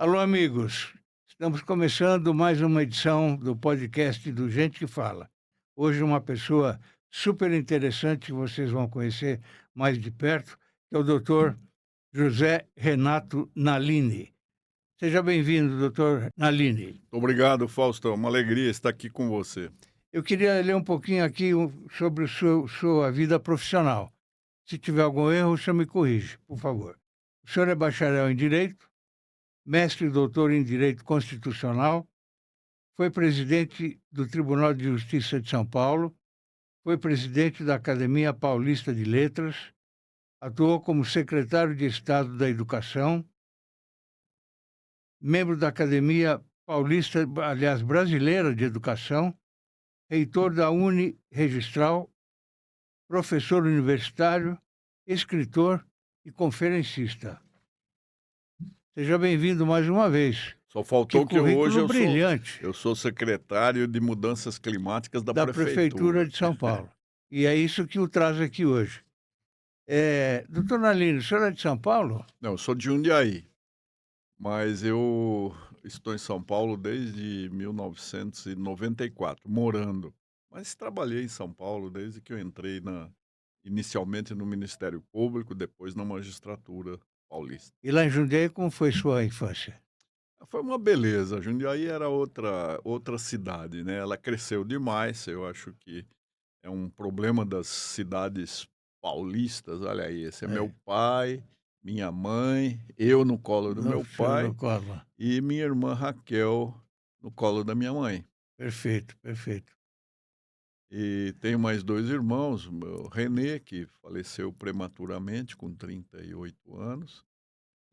Alô, amigos. Estamos começando mais uma edição do podcast do Gente que Fala. Hoje uma pessoa super interessante que vocês vão conhecer mais de perto, que é o doutor José Renato Nalini. Seja bem-vindo, doutor Nalini. Obrigado, Fausto. É uma alegria estar aqui com você. Eu queria ler um pouquinho aqui sobre sua vida profissional. Se tiver algum erro, o senhor me corrige, por favor. O senhor é bacharel em Direito, mestre e doutor em Direito Constitucional. Foi presidente do Tribunal de Justiça de São Paulo, foi presidente da Academia Paulista de Letras, atuou como secretário de Estado da Educação, membro da Academia Paulista, aliás, Brasileira de Educação, reitor da Registral, professor universitário, escritor e conferencista. Seja bem-vindo mais uma vez. Só Que faltou que hoje currículo eu sou brilhante eu sou secretário de Mudanças Climáticas da da Prefeitura prefeitura. de São Paulo. E é isso que o traz aqui hoje. Doutor Nalini, o senhor é de São Paulo? Não, eu sou de Jundiaí, mas eu estou em São Paulo desde 1994, morando. Mas trabalhei em São Paulo desde que eu entrei inicialmente no Ministério Público, depois na magistratura paulista. E lá em Jundiaí, como foi sua infância? Foi uma beleza. Jundiaí era outra cidade, né? Ela cresceu demais. Eu acho que é um problema das cidades paulistas. Olha aí, esse é meu É, pai, minha mãe, eu no colo do no meu senhor no pai colo. e minha irmã Raquel no colo da minha mãe. Perfeito, perfeito. E tenho mais 2 irmãos, o meu Renê, que faleceu prematuramente com 38 anos,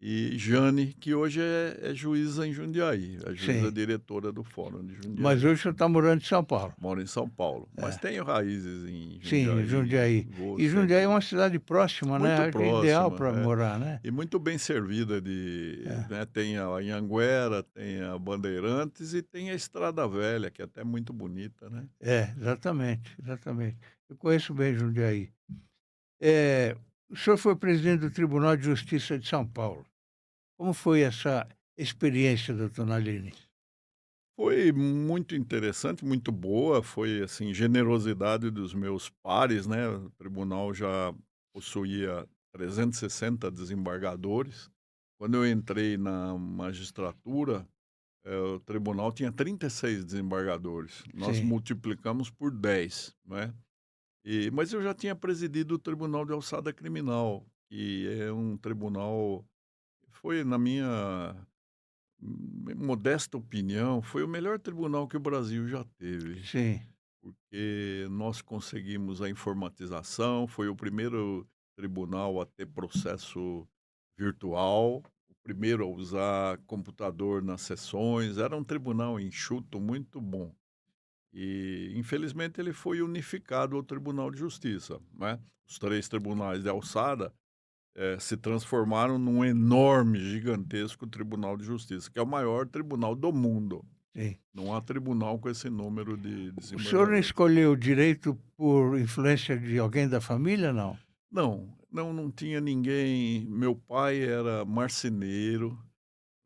e Jane, que hoje é juíza em Jundiaí, a juíza Sim. diretora do Fórum de Mas Jundiaí. hoje o senhor está morando em São Paulo? Moro em São Paulo, mas É. tenho raízes em Sim, Jundiaí, Jundiaí. vou E Jundiaí sempre é uma lá. cidade próxima, né? Muito Acho que é ideal próxima, para morar, né? e muito bem servida É, né, tem a Anhanguera, tem a Bandeirantes e tem a Estrada Velha, que é até muito bonita, né. exatamente, exatamente. Eu conheço bem Jundiaí. Eh, o senhor foi presidente do Tribunal de Justiça de São Paulo. Como foi essa experiência, doutor Nalini? Foi muito interessante, muito boa, foi, assim, generosidade dos meus pares, né, o tribunal já possuía 360 desembargadores. Quando eu entrei na magistratura, o tribunal tinha 36 desembargadores, nós Sim. multiplicamos por 10, né. Mas eu já tinha presidido o Tribunal de Alçada Criminal, que é um tribunal foi na minha modesta opinião, foi o melhor tribunal que o Brasil já teve, Sim, porque nós conseguimos a informatização, foi o primeiro tribunal a ter processo virtual, o primeiro a usar computador nas sessões, era um tribunal enxuto, muito bom. E, infelizmente, ele foi unificado ao Tribunal de Justiça, né. Os 3 tribunais de alçada, se transformaram num enorme, gigantesco Tribunal de Justiça, que é o maior tribunal do mundo. sim. Não há tribunal com esse número de O senhor não desembargadores. escolheu direito por influência de alguém da família, não? Não tinha ninguém. Meu pai era marceneiro,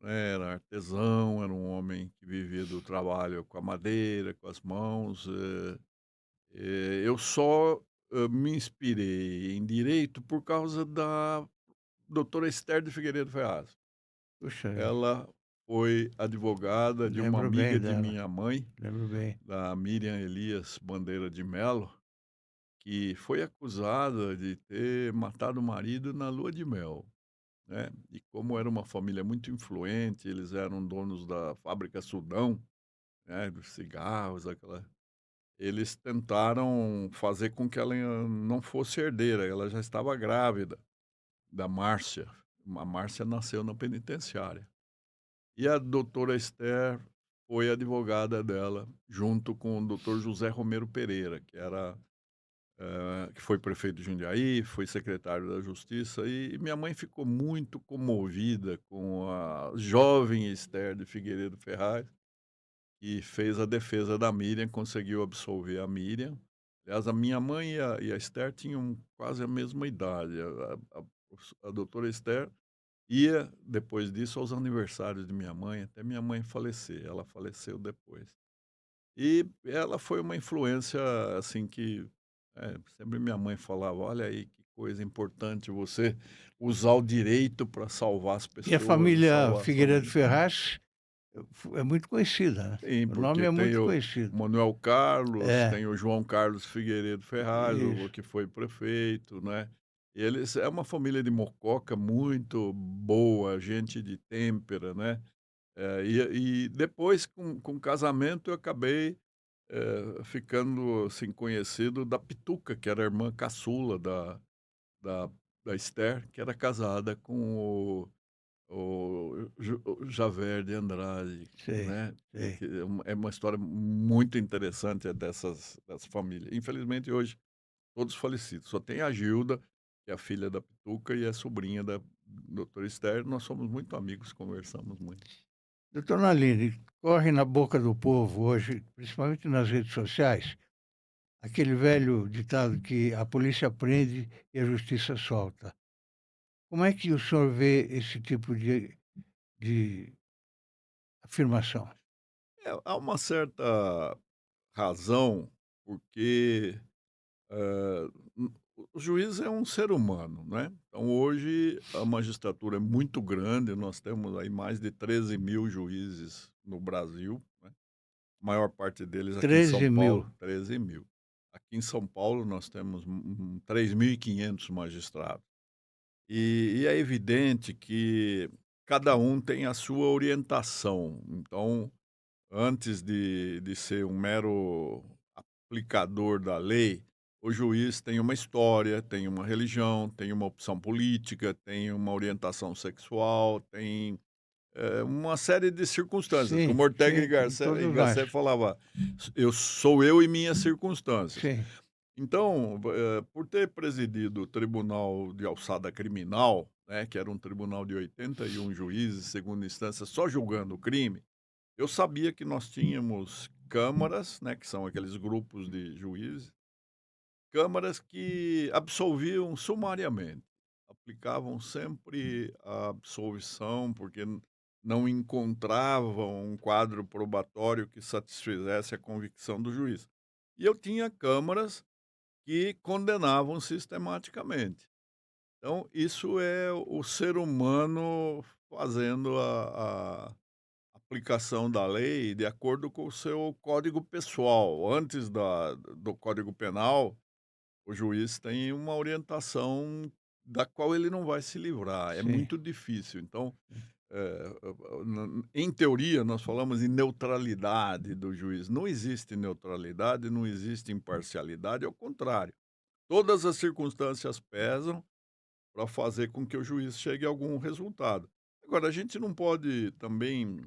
né, era artesão, era um homem que vivia do trabalho com a madeira, com as mãos. Eu só, me inspirei em direito por causa da doutora Esther de Figueiredo Ferraz. Puxa vida, Ela foi advogada de uma lembro bem amiga de dela, minha mãe, lembro bem. da Miriam Elias Bandeira de Mello, que foi acusada de ter matado o marido na lua de mel, né. E como era uma família muito influente, eles eram donos da fábrica Sudão, né, dos cigarros, aquela. Eles tentaram fazer com que ela não fosse herdeira, ela já estava grávida da Márcia. A Márcia nasceu na penitenciária. E a doutora Esther foi advogada dela, junto com o doutor José Romero Pereira, que foi prefeito de Jundiaí, foi secretário da Justiça, e minha mãe ficou muito comovida com a jovem Esther de Figueiredo Ferraz, e fez a defesa da Miriam, conseguiu absolver a Miriam. Aliás, a minha mãe e a Esther tinham quase a mesma idade. A doutora Esther Ia, depois disso, aos aniversários de minha mãe, até minha mãe falecer, ela faleceu depois. E ela foi uma influência, assim, que, sempre minha mãe falava: "Olha aí que coisa importante você usar o direito para salvar as E a pessoas e família salvar a sua Figueiredo vida". Ferraz é muito conhecida, né. Sim, O nome porque é tem muito o conhecido. Manuel Carlos, É, tem o João Carlos Figueiredo Ferraz, o isso. que foi prefeito, né. E eles é uma família de Mococa muito boa, gente de têmpera, né. E depois com o casamento eu acabei, ficando, assim, conhecido da Pituca, que era a irmã caçula da da Esther, que era casada com o Javer de Andrade, Sei, né, sei. que é uma história muito interessante, dessa família. Infelizmente hoje todos falecidos, só tem a Gilda, que é a filha da Pituca e é sobrinha da doutora Esther, nós somos muito amigos, conversamos muito. Doutor Nalini, corre na boca do povo hoje, principalmente nas redes sociais, aquele velho ditado que a polícia prende e a justiça solta. Como é que o senhor vê esse tipo de afirmação? Há uma certa razão, porque, o juiz é um ser humano, né. Então hoje a magistratura é muito grande, nós temos aí mais de 13.000 juízes no Brasil, né, a maior parte deles aqui em São 13.000. Paulo, 13.000. Aqui em São Paulo nós temos 3.500 magistrados. E é evidente que cada um tem a sua orientação, então antes de ser um mero aplicador da lei, o juiz tem uma história, tem uma religião, tem uma opção política, tem uma orientação sexual, tem, uma série de circunstâncias, Sim, como Ortega sim, como E todos nós. Gasset falava: "Eu sou eu e minhas circunstâncias". Sim, Então, por ter presidido o tribunal de alçada criminal, né, que era um tribunal de 81 juízes, segunda instância, só julgando o crime, eu sabia que nós tínhamos câmaras, né, que são aqueles grupos de juízes, câmaras que absolviam sumariamente, aplicavam sempre a absolvição, porque não encontravam um quadro probatório que satisfizesse a convicção do juiz. E eu tinha câmaras que condenavam sistematicamente. Então, isso é o ser humano fazendo a aplicação da lei de acordo com o seu código pessoal. Antes do Código Penal, o juiz tem uma orientação da qual ele não vai se livrar, é sim, muito difícil. Então, em teoria, nós falamos em neutralidade do juiz. Não existe neutralidade, não existe imparcialidade, ao contrário. Todas as circunstâncias pesam para fazer com que o juiz chegue a algum resultado. Agora, a gente não pode também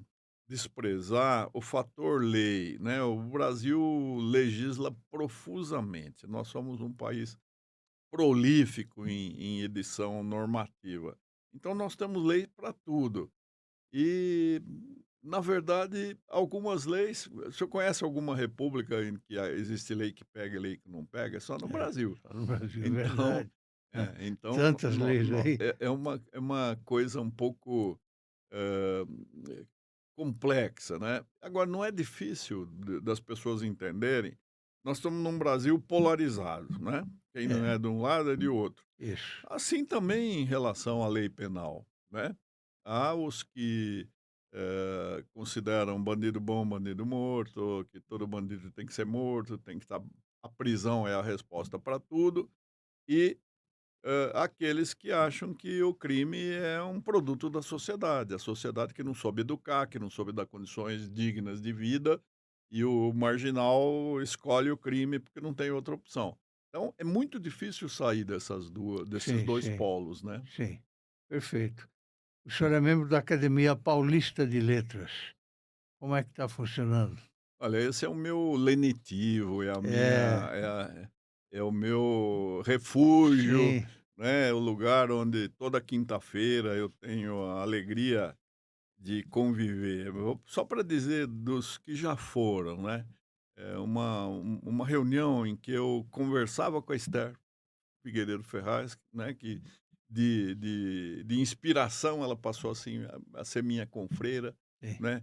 desprezar o fator lei, né? O Brasil legisla profusamente. Nós somos um país prolífico em edição normativa. Então, nós temos lei para tudo. E, na verdade, algumas leis. O senhor conhece alguma república em que existe lei que pega e lei que não pega? É só no é, Brasil. só no Brasil, é Então, verdade. Hã, então tantas leis aí. é uma coisa um pouco, hã, complexa, né. Agora não é difícil das pessoas entenderem, nós estamos num Brasil polarizado, né, quem não É, é de um lado é de outro. isso. Assim também em relação à lei penal, né. Há os que, consideram bandido bom, bandido morto, que todo bandido tem que ser morto, tem que estar a prisão é a resposta para tudo, e aqueles que acham que o crime é um produto da sociedade, a sociedade que não soube educar, que não soube dar condições dignas de vida, e o marginal escolhe o crime porque não tem outra opção. Então é muito difícil sair desses Sim, 2 sim, polos, né. sim, perfeito. O senhor é membro da Academia Paulista de Letras. Como é que está funcionando? Olha, esse é o meu lenitivo, é a minha É, é o meu refúgio, sim, né, o lugar onde toda quinta-feira eu tenho a alegria de conviver. Só para dizer dos que já foram, né, uma reunião em que eu conversava com a Esther Figueiredo Ferraz, né, que de inspiração, ela passou, assim, a ser minha confreira, sim, né,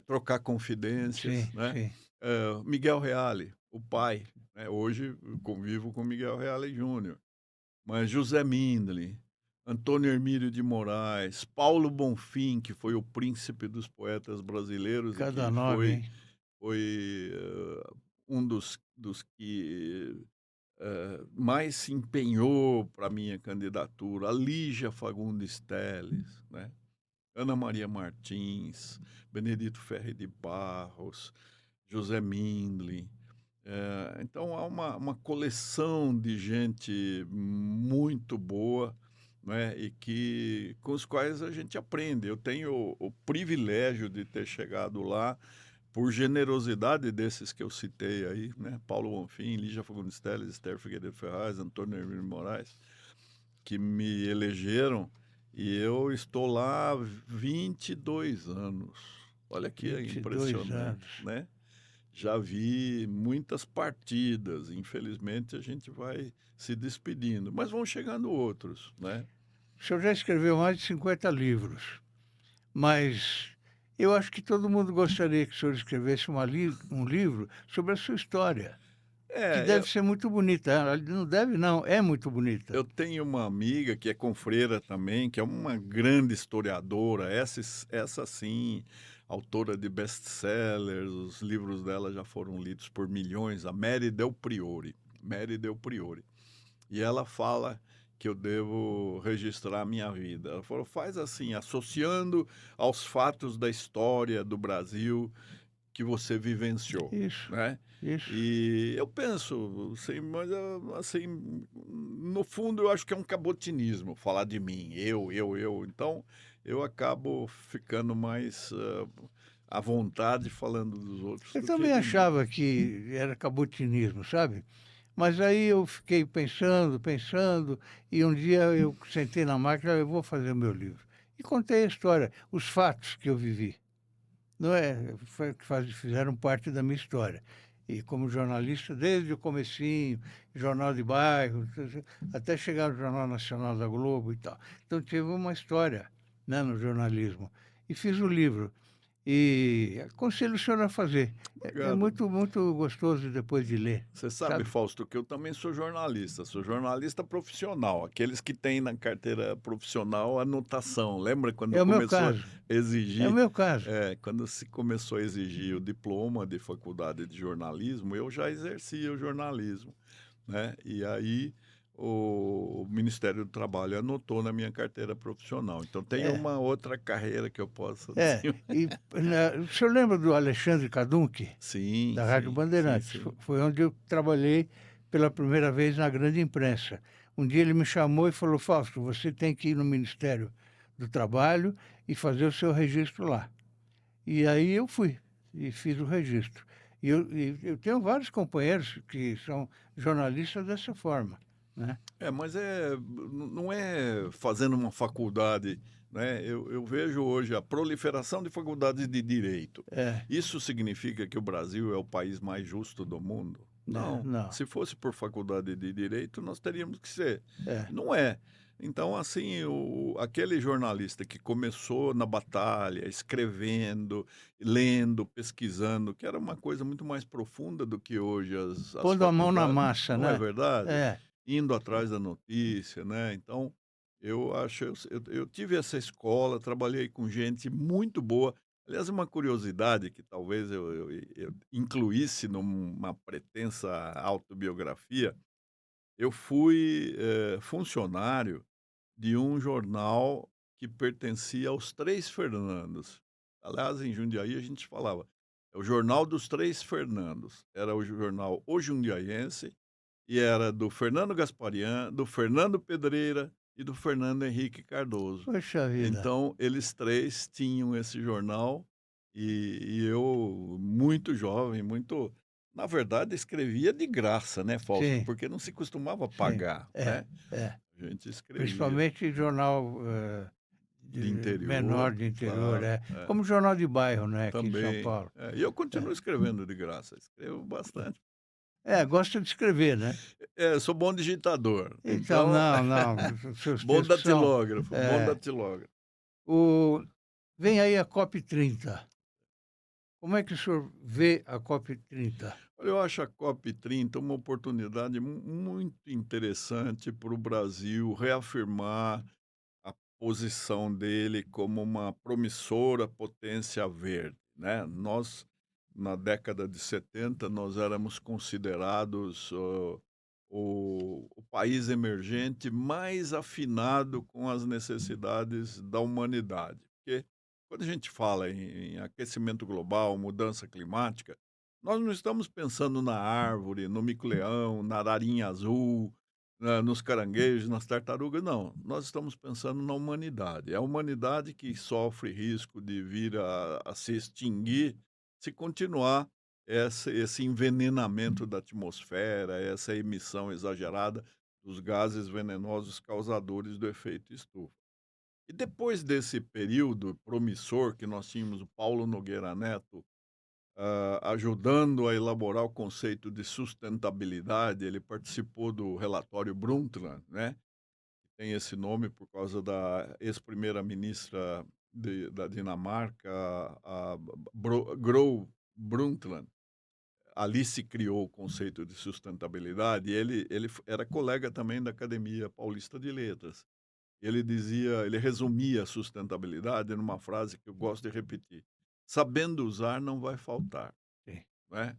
trocar sim, confidências, né. sim. Miguel Reale, o pai, né, hoje eu convivo com Miguel Reale Júnior, mas José Mindlin, Antônio Hermílio de Moraes, Paulo Bonfim, que foi o príncipe dos poetas brasileiros e Cada que nome, hein? foi, um dos que mais se empenhou para minha candidatura, a Lígia Fagundes Telles, né, Ana Maria Martins, Benedito Ferri de Barros, José Mindlin. Então há uma coleção de gente muito boa, né, e que com os quais a gente aprende. Eu tenho o privilégio de ter chegado lá por generosidade desses que eu citei aí, né, Paulo Bonfim, Lígia Fagundes Telles, Esther Figueiredo Ferraz, Antônio Hermílio Moraes, que me elegeram, e eu estou lá 22 anos. Olha que 22 impressionante, anos. né. Já vi muitas partidas, infelizmente a gente vai se despedindo, mas vão chegando outros, né. O senhor já escreveu mais de 50 livros, mas eu acho que todo mundo gostaria que o senhor escrevesse um livro sobre a sua história, que É, deve ser muito bonita. Não deve, não, é muito bonita. eu tenho uma amiga que é confreira também, que é uma grande historiadora, essa sim, autora de best-sellers, os livros dela já foram lidos por milhões, a Mary Del Priore, Mary Del Priore. E ela fala que eu devo registrar a minha vida. Ela falou: "Faz assim, associando aos fatos da história do Brasil que você vivenciou", Isso, né. isso. E eu penso, assim, mas, assim, no fundo eu acho que é um cabotinismo falar de mim, eu. Então, eu acabo ficando mais, à vontade falando dos outros Eu do que também de mim. achava que era cabotinismo, sabe? Mas aí eu fiquei pensando, pensando, e um dia eu sentei na máquina, eu vou fazer o meu livro. E contei a história, os fatos que eu vivi. Não é? Fizeram parte da minha história. E como jornalista, desde o comecinho, jornal de bairro, até chegar no Jornal Nacional da Globo e tal. Então tive uma história, né, no jornalismo. E fiz o livro. E aconselho o senhor a fazer. É Obrigado. muito, muito gostoso depois de ler, Você sabe, sabe? Fausto, que eu também sou jornalista profissional, aqueles que têm na carteira profissional anotação. Lembra quando É o meu começou a caso, é o exigir, meu caso. quando se começou a exigir o diploma de faculdade de jornalismo, eu já exercia o jornalismo, né? E aí o Ministério do Trabalho anotou na minha carteira profissional. Então tem É, uma outra carreira que eu posso é. E o senhor lembra do Alexandre Cadunchi, sim, da Rádio sim, sim, Bandeirantes? sim. Foi onde eu trabalhei pela primeira vez na grande imprensa. Um dia ele me chamou e falou: Fausto, você tem que ir no Ministério do Trabalho e fazer o seu registro lá. E aí eu fui e fiz o registro. E eu tenho vários companheiros que são jornalistas dessa forma, né? Mas não é fazendo uma faculdade, né, eu vejo hoje a proliferação de faculdades de direito. É, Isso significa que o Brasil é o país mais justo do mundo? né? Não. Não. Se fosse por faculdade de direito, nós teríamos que ser. É. Não é. Então, assim, aquele jornalista que começou na batalha, escrevendo, lendo, pesquisando, que era uma coisa muito mais profunda do que hoje as Pondo a mão na faculdades, massa, não é né? verdade? É. Indo atrás da notícia, né, então, eu acho eu tive essa escola, trabalhei com gente muito boa. Aliás, uma curiosidade que talvez eu incluísse numa pretensa autobiografia, eu fui, funcionário de um jornal que pertencia aos 3 Fernandos. Aliás, em Jundiaí a gente falava, é o jornal dos 3 Fernandos. Era o jornal O Jundiaiense, e era do Fernando Gasparian, do Fernando Pedreira e do Fernando Henrique Cardoso. Poxa vida. Então, eles 3 tinham esse jornal, e eu, muito jovem, muito na verdade, escrevia de graça, né, Fausto, Sim, porque não se costumava sim. pagar, É, né, é. a gente escrevia. Principalmente jornal, De menor interior, de interior, claro, é. Como jornal de bairro, né, aqui em São Também. Paulo. E eu É. continuo escrevendo de graça, escrevo bastante. gosta de escrever, né? É, sou bom digitador, Então, então não, não, os seus bom textos são datilógrafo, bom é, datilógrafo. o vem aí a COP30. Como é que o senhor vê a COP30? Olha, eu acho a COP30 uma oportunidade muito interessante para o Brasil reafirmar a posição dele como uma promissora potência verde, né. Nós, na década de 70 nós éramos considerados, o país emergente mais afinado com as necessidades da humanidade. Porque quando a gente fala em aquecimento global, mudança climática, nós não estamos pensando na árvore, no mico-leão, na ararinha azul, nos caranguejos, nas tartarugas, não. Nós estamos pensando na humanidade. É a humanidade que sofre risco de vir a se extinguir se continuar esse envenenamento da atmosfera, essa emissão exagerada dos gases venenosos causadores do efeito estufa. E depois desse período promissor que nós tínhamos o Paulo Nogueira Neto, ajudando a elaborar o conceito de sustentabilidade, ele participou do relatório Brundtland, né, que tem esse nome por causa da ex-primeira-ministra da Dinamarca, a Gro Brundtland. Ali se criou o conceito de sustentabilidade e ele era colega também da Academia Paulista de Letras. Ele resumia a sustentabilidade numa frase que eu gosto de repetir: "Sabendo usar não vai faltar", Sim, né.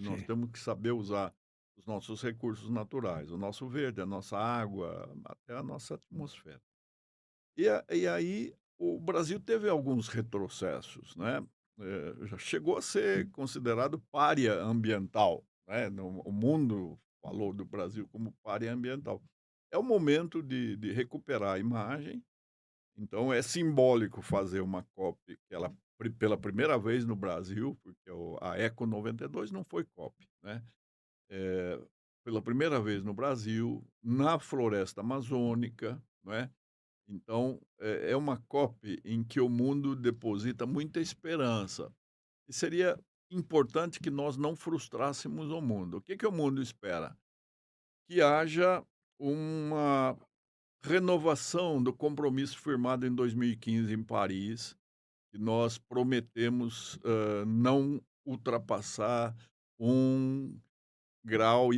Nós sim. temos que saber usar os nossos recursos naturais, o nosso verde, a nossa água, até a nossa atmosfera. E aí o Brasil teve alguns retrocessos, né, já chegou a ser considerado pária ambiental, né, o mundo falou do Brasil como pária ambiental. É o momento de recuperar a imagem, então é simbólico fazer uma COP que ela pela primeira vez no Brasil, porque a Eco 92 não foi COP, né, eh, pela primeira vez no Brasil, na floresta amazônica, não é. Então, é uma COP em que o mundo deposita muita esperança. E seria importante que nós não frustrássemos o mundo. O que que o mundo espera? Que haja uma renovação do compromisso firmado em 2015 em Paris, que nós prometemos, não ultrapassar 1,5 graus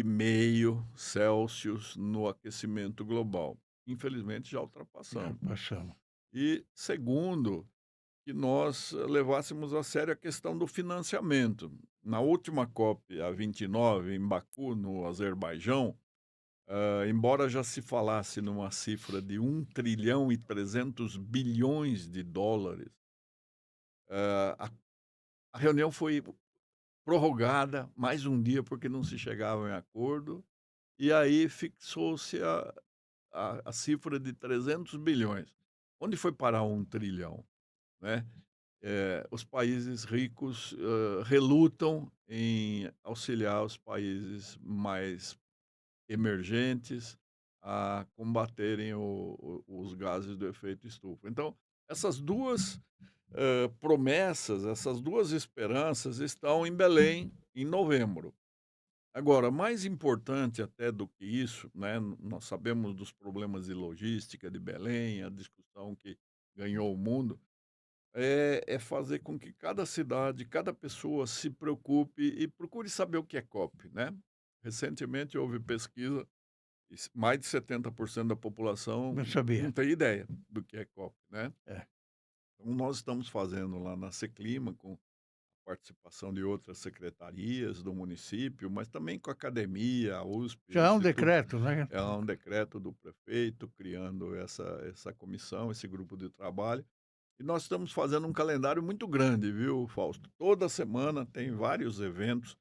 Celsius no aquecimento global. Infelizmente já Já ultrapassamos. passamos. E segundo, que nós levássemos a sério a questão do financiamento. Na última COP, a 29, em Baku, no Azerbaijão, embora já se falasse numa cifra de 1,3 bilhões de dólares, a reunião foi prorrogada mais um dia porque não se chegava em acordo, e aí fixou-se a cifra de 300 bilhões. Onde foi parar 1 trilhão, né? Os países ricos, relutam em auxiliar os países mais emergentes a combaterem os gases do efeito estufa. Então, essas 2 promessas, essas 2 esperanças estão em Belém, em novembro. Agora, mais importante até do que isso, né, nós sabemos dos problemas de logística de Belém, a discussão que ganhou o mundo, é fazer com que cada cidade, cada pessoa se preocupe e procure saber o que é COP, né. Recentemente houve pesquisa e mais de 70% da população Não não sabia. tem ideia do que é COP, né. É. Então nós estamos fazendo lá na Seclima, com participação de outras secretarias do município, mas também com a academia, a USP, o Já é um Instituto. decreto, né? É um decreto do prefeito criando essa comissão, esse grupo de trabalho. E nós estamos fazendo um calendário muito grande, viu, Fausto? Toda semana tem vários eventos.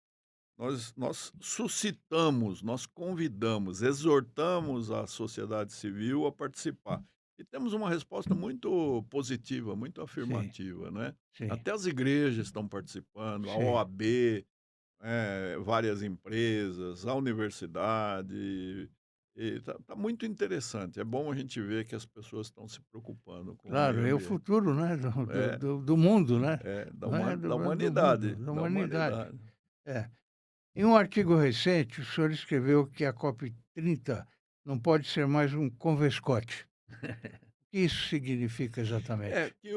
Nós suscitamos, nós convidamos, exortamos a sociedade civil a participar. E temos uma resposta muito positiva, muito Sim, afirmativa, né. sim, Até as igrejas estão participando, a sim. OAB, várias empresas, a universidade, e tá muito interessante. É bom a gente ver que as pessoas estão se preocupando com o Claro, meio é o ambiente. futuro, né, do do É, do do mundo, né? é, Não é da do mundo, humanidade, da da humanidade. humanidade. É. Em um artigo recente, o senhor escreveu que a COP30 não pode ser mais um convescote. O que isso significa É exatamente? que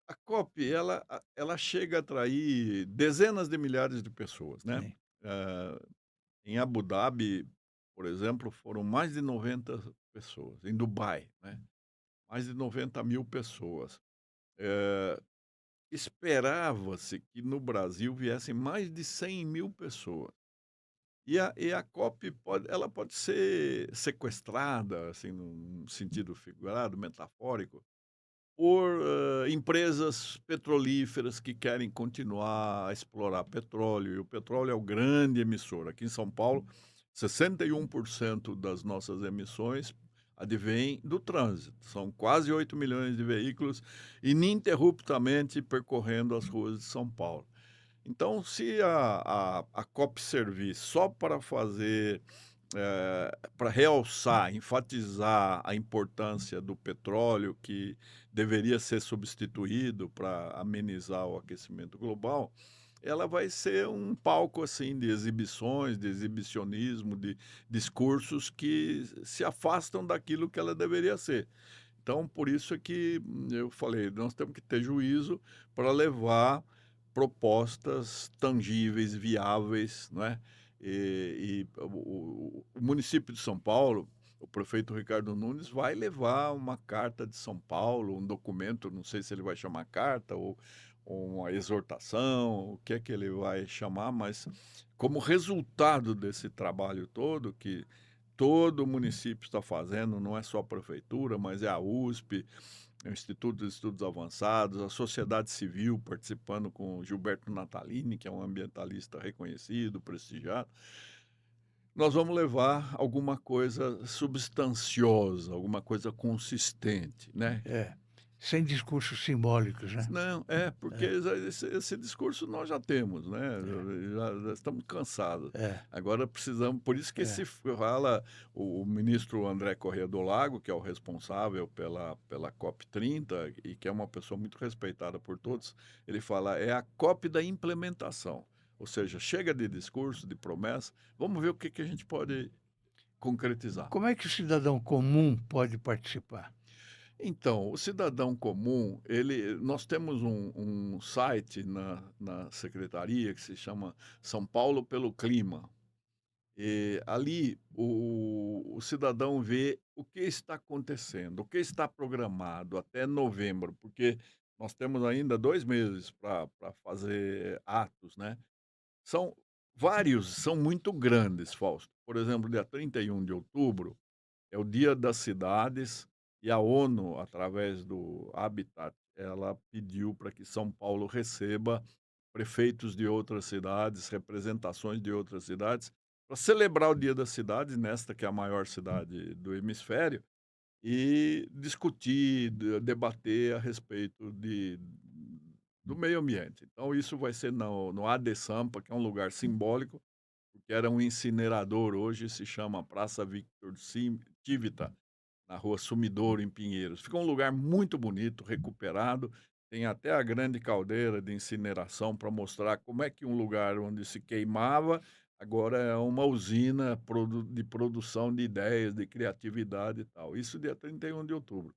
a COP ela chega a atrair dezenas de milhares de pessoas, né. Sim. Hã, em Abu Dhabi, por exemplo, foram mais de 90 pessoas, em Dubai, né, mais de 90.000 pessoas. Eh, esperava-se que no Brasil viessem mais de 100.000 pessoas. E a COP pode ser sequestrada, assim, num sentido figurado, metafórico, por, empresas petrolíferas que querem continuar a explorar petróleo, e o petróleo é o grande emissor. Aqui em São Paulo, 61% das nossas emissões advêm do trânsito. São quase 8 milhões de veículos ininterruptamente percorrendo as ruas de São Paulo. Então, se a COP servir só para fazer, para realçar, enfatizar a importância do petróleo, que deveria ser substituído para amenizar o aquecimento global, ela vai ser um palco, assim, de exibições, de exibicionismo, de discursos que se afastam daquilo que ela deveria ser. Então, por isso é que eu falei, nós temos que ter juízo para levar propostas tangíveis, viáveis, não é? O município de São Paulo, o prefeito Ricardo Nunes vai levar uma carta de São Paulo, um documento, não sei se ele vai chamar carta ou uma exortação, o que é que ele vai chamar, mas como resultado desse trabalho todo, que todo o município está fazendo, não é só a prefeitura, mas é a USP, é o Instituto de Estudos Avançados, a sociedade civil participando com o Gilberto Natalini, que é um ambientalista reconhecido, prestigiado. Nós vamos levar alguma coisa substanciosa, alguma coisa consistente, né? É. Sem discursos simbólicos, né? Não, porque É, esse discurso nós já temos, né, é, já estamos cansados. é, Agora precisamos, por isso que se é. fala o ministro André Corrêa do Lago, que é o responsável pela COP30 e que é uma pessoa muito respeitada por todos, ele fala: "É a COP da implementação", ou seja, chega de discurso, de promessa, vamos ver o que que a gente pode concretizar. Como é que o cidadão comum pode participar? Então, o cidadão comum, nós temos um site na secretaria que se chama São Paulo pelo Clima. E ali o cidadão vê o que está acontecendo, o que está programado até novembro, porque nós temos ainda 2 meses para fazer atos, né. São vários, são muito grandes, Fausto. Por exemplo, dia 31 de outubro é o Dia das Cidades e a ONU, através do Habitat, ela pediu para que São Paulo receba prefeitos de outras cidades, representações de outras cidades, para celebrar o Dia das Cidades, nesta que é a maior cidade do hemisfério, e discutir, debater a respeito do meio ambiente. Então, isso vai ser no AD Sampa, que é um lugar simbólico, porque era um incinerador, hoje se chama Praça Victor Tivita, na rua Sumidouro, em Pinheiros. Fica um lugar muito bonito, recuperado, tem até a grande caldeira de incineração para mostrar como é que um lugar onde se queimava, agora é uma usina de produção de ideias, de criatividade e tal. Isso dia 31 de outubro.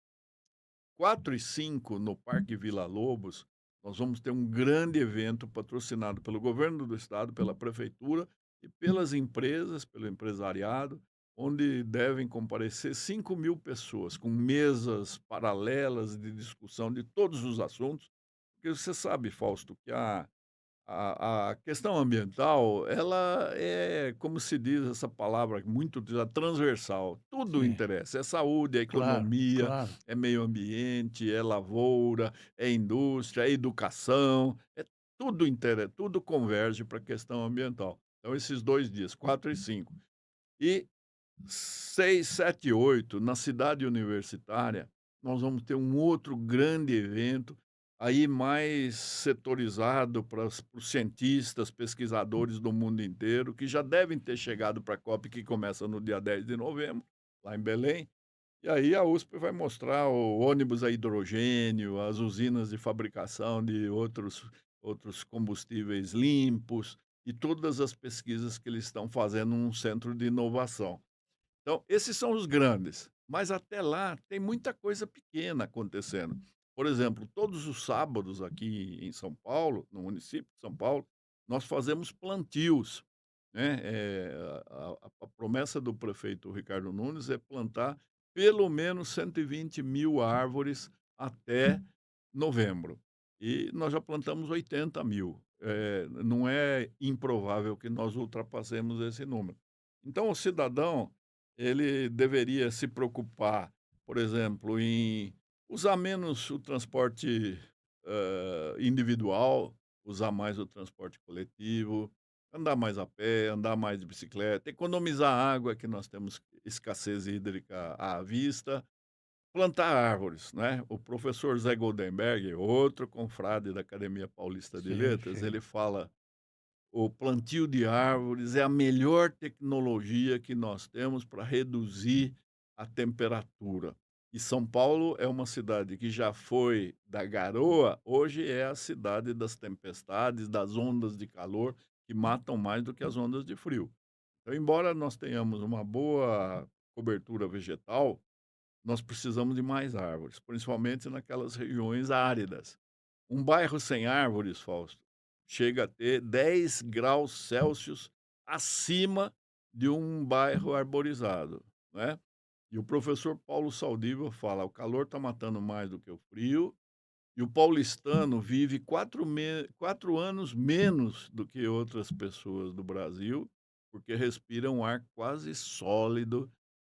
4 e 5 no Parque Vila Lobos, nós vamos ter um grande evento patrocinado pelo governo do estado, pela prefeitura e pelas empresas, pelo empresariado, onde devem comparecer 5.000 pessoas, com mesas paralelas de discussão de todos os assuntos, porque você sabe, Fausto, que a questão ambiental, ela é, como se diz essa palavra muito utilizada, transversal. Tudo Sim, interessa. É saúde, é claro, economia, claro. é meio ambiente, é lavoura, é indústria, é educação, tudo interessa, tudo converge para a questão ambiental. Então, esses 2 dias, 4 e 5. E 6, 7 e 8, na cidade universitária, nós vamos ter um outro grande evento, aí mais setorizado para os cientistas, pesquisadores do mundo inteiro, que já devem ter chegado para a COP, que começa no dia 10 de novembro, lá em Belém. E aí a USP vai mostrar o ônibus a hidrogênio, as usinas de fabricação de outros combustíveis limpos, e todas as pesquisas que eles estão fazendo num centro de inovação. Então, esses são os grandes, mas até lá tem muita coisa pequena acontecendo. Por exemplo, todos os sábados aqui em São Paulo, no município de São Paulo, nós fazemos plantios, né, a promessa do prefeito Ricardo Nunes é plantar pelo menos 120.000 árvores até novembro, e nós já plantamos 80.000. Não é improvável que nós ultrapassemos esse número. Então o cidadão, ele deveria se preocupar, por exemplo, em usar menos o transporte, individual, usar mais o transporte coletivo, andar mais a pé, andar mais de bicicleta, economizar água, que nós temos escassez hídrica à vista, plantar árvores, né. O professor Zé Goldenberg, outro confrade da Academia Paulista de Sim, Letras, sim. ele fala: "O plantio de árvores é a melhor tecnologia que nós temos para reduzir a temperatura". E São Paulo é uma cidade que já foi da garoa, hoje é a cidade das tempestades, das ondas de calor, que matam mais do que as ondas de frio. Então, embora nós tenhamos uma boa cobertura vegetal, nós precisamos de mais árvores, principalmente naquelas regiões áridas. Um bairro sem árvores, Fausto, chega a ter 10 graus Celsius acima de um bairro arborizado, né. E o professor Paulo Saldívar fala: "O calor está matando mais do que o frio, e o paulistano vive 4 anos menos do que outras pessoas do Brasil, porque respira um ar quase sólido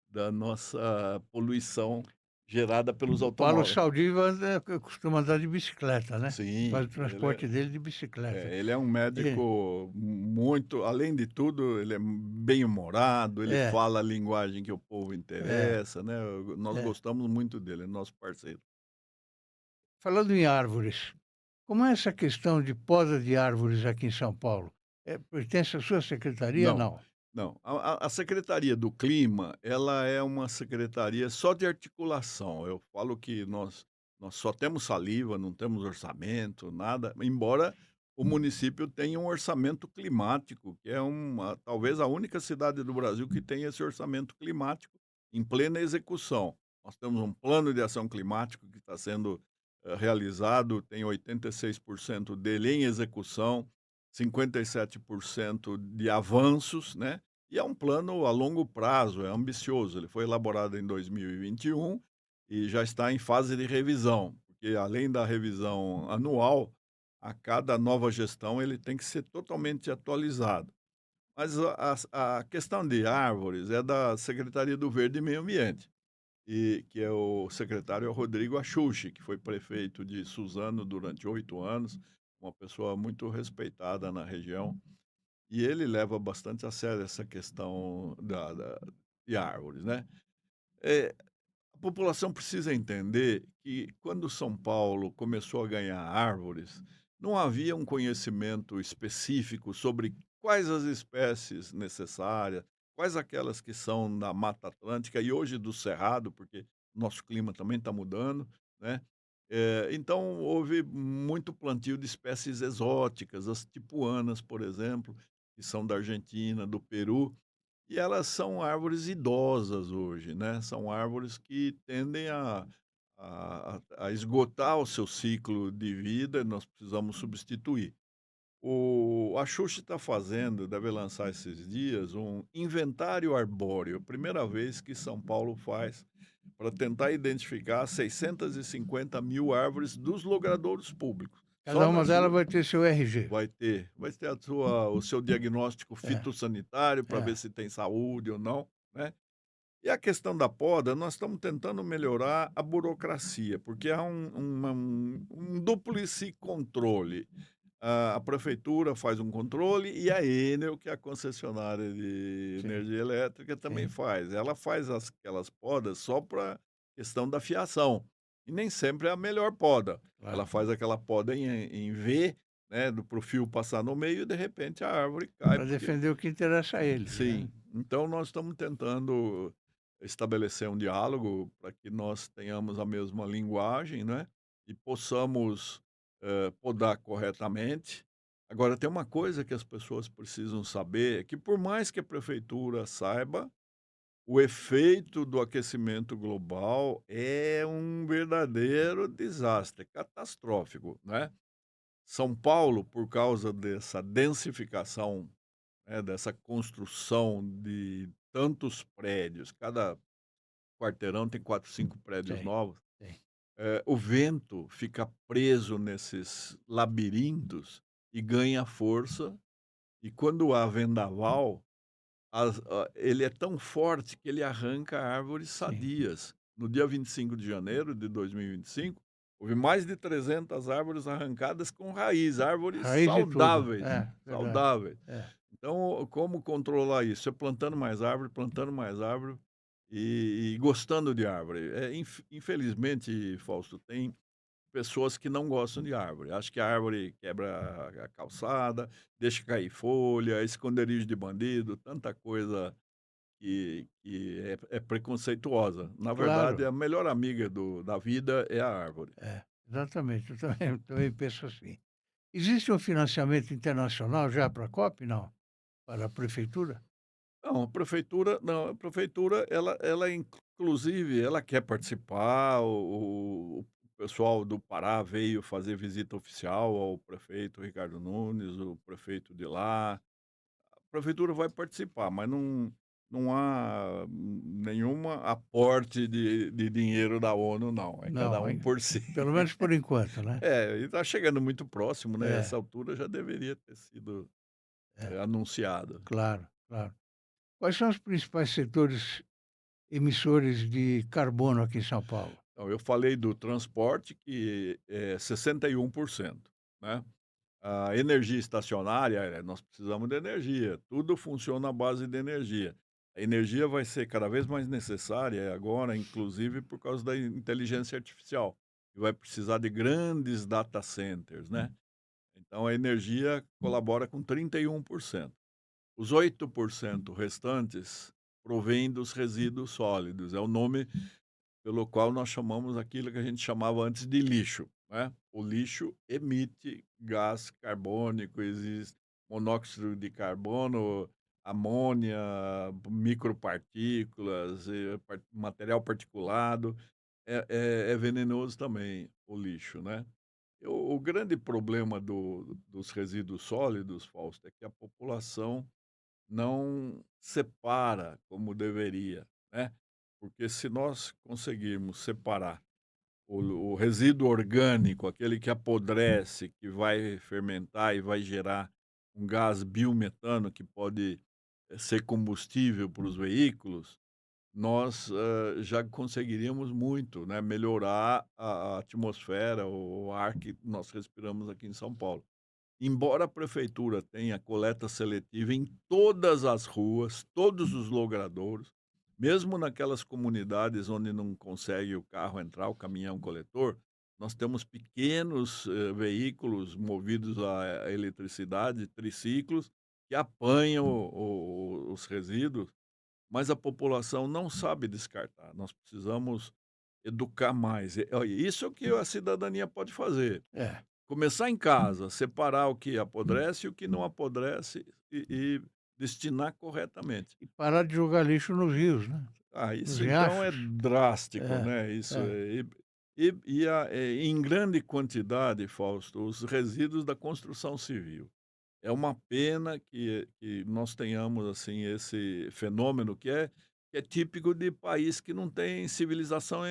da nossa poluição gerada pelos O Paulo automóveis". Saldívar, costuma andar de bicicleta, né. Faz Sim, o transporte dele de bicicleta. ele é um E médico muito, além de tudo, ele é bem-humorado, ele é, fala a linguagem que o povo é, interessa, né, nós é. gostamos muito dele, é nosso parceiro. Falando em árvores, como é essa questão de poda de árvores aqui em São Paulo? Pertence à sua secretaria? Não, Não. não. A Secretaria do Clima, ela é uma secretaria só de articulação. Eu falo que nós só temos saliva, não temos orçamento, nada, embora o município tenha um orçamento climático, que é uma talvez a única cidade do Brasil que tem esse orçamento climático em plena execução. Nós temos um plano de ação climático que está sendo, realizado, tem 86% dele em execução, 57% de avanços, né, e é um plano a longo prazo, é ambicioso. Ele foi elaborado em 2021 e já está em fase de revisão, porque além da revisão anual, a cada nova gestão ele tem que ser totalmente atualizado. Mas a questão de árvores é da Secretaria do Verde e Meio Ambiente, e que é o secretário é o Rodrigo Axuxi, que foi prefeito de Suzano durante 8 anos, uma pessoa muito respeitada na região, e ele leva bastante a sério essa questão de árvores, né. Eh, a população precisa entender que quando São Paulo começou a ganhar árvores, não havia um conhecimento específico sobre quais as espécies necessárias, quais aquelas que são da Mata Atlântica e hoje do Cerrado, porque nosso clima também está mudando, né. Então houve muito plantio de espécies exóticas, as tipuanas, por exemplo, que são da Argentina, do Peru, e elas são árvores idosas hoje, né, são árvores que tendem a esgotar o seu ciclo de vida, nós precisamos substituir. A Xuxa está fazendo, deve lançar esses dias, um inventário arbóreo, primeira vez que São Paulo faz, para tentar identificar 650.000 árvores dos logradouros públicos. Só Cada na uma delas sua vai ter seu RG. vai ter o seu diagnóstico É, fitossanitário para ver é. se tem saúde ou não, né. E a questão da poda, nós estamos tentando melhorar a burocracia, porque há um dúplice controle. A prefeitura faz um controle e a Enel, que é a concessionária de Sim, energia elétrica, também sim, faz. Ela faz aquelas podas só para questão da fiação, e nem sempre é a melhor poda. Ela claro. faz aquela poda em V, né, para o fio passar no meio e de repente a árvore cai, Para porque defender o que interessa a eles, né. sim, então nós estamos tentando estabelecer um diálogo para que nós tenhamos a mesma linguagem, né, e possamos, podar corretamente. Agora tem uma coisa que as pessoas precisam saber, é que por mais que a prefeitura saiba, o efeito do aquecimento global é um verdadeiro desastre, catastrófico, né. São Paulo, por causa dessa densificação, né, dessa construção de tantos prédios, cada quarteirão tem 4, 5 prédios Tem, novos, tem. o vento fica preso nesses labirintos e ganha força, e quando há vendaval, ele é tão forte que ele arranca árvores Sim. sadias. No dia 25 de janeiro de 2025, houve mais de 300 árvores arrancadas com raiz, árvores Raiz e tudo. saudáveis, É, verdade. saudáveis. É. Então, como controlar isso? É plantando mais árvore e gostando de árvore. Infelizmente, Fausto, tem pessoas que não gostam de árvore. Acho que a árvore quebra a calçada, deixa cair folha, esconderijo de bandido, tanta coisa que é preconceituosa. Na verdade, Claro. a melhor amiga da vida é a árvore. É, exatamente. Eu também também penso assim. Existe um financiamento internacional já para a COP? Não? Para a prefeitura? Não, a prefeitura não, a prefeitura ela inclusive, ela quer participar, o pessoal do Pará veio fazer visita oficial ao prefeito Ricardo Nunes, o prefeito de lá. A prefeitura vai participar, mas não há nenhuma aporte de dinheiro da ONU não, é cada Não, um ainda. por si. Pelo menos por enquanto, né? É, e está chegando muito próximo, né, essa É, altura já deveria ter sido, é, anunciado. claro, claro. Quais são os principais setores emissores de carbono aqui em São Paulo? Então, eu falei do transporte que é 61%, né. A energia estacionária, nós precisamos de energia, tudo funciona à base de energia. A energia vai ser cada vez mais necessária agora, inclusive por causa da inteligência artificial, que vai precisar de grandes data centers, né. Então a energia colabora com 31%. Os 8% restantes provêm dos resíduos sólidos, é o nome pelo qual nós chamamos aquilo que a gente chamava antes de lixo, né. O lixo emite gás carbônico, existe monóxido de carbono, amônia, micropartículas, material particulado, é venenoso também o lixo, né. O grande problema dos resíduos sólidos, Fausto, é que a população não separa como deveria, né, porque se nós conseguirmos separar o resíduo orgânico, aquele que apodrece, que vai fermentar e vai gerar um gás biometano que pode, ser combustível para os veículos, nós, já conseguiríamos muito, né, melhorar a atmosfera, o ar que nós respiramos aqui em São Paulo. Embora a prefeitura tenha coleta seletiva em todas as ruas, todos os logradouros, mesmo naquelas comunidades onde não consegue o carro entrar, o caminhão coletor, nós temos pequenos, veículos movidos a eletricidade, triciclos, que apanham os resíduos, mas a população não sabe descartar. Nós precisamos educar mais. Olha, isso é o que a cidadania pode fazer. É. Começar em casa, separar o que apodrece e o que não apodrece e destinar corretamente. E parar de jogar lixo nos rios, né? Nos Isso então é riachos. drástico, É, né, isso é. em grande quantidade, Fausto, os resíduos da construção civil. É uma pena que nós tenhamos, assim, esse fenômeno que é típico de país que não tem civilização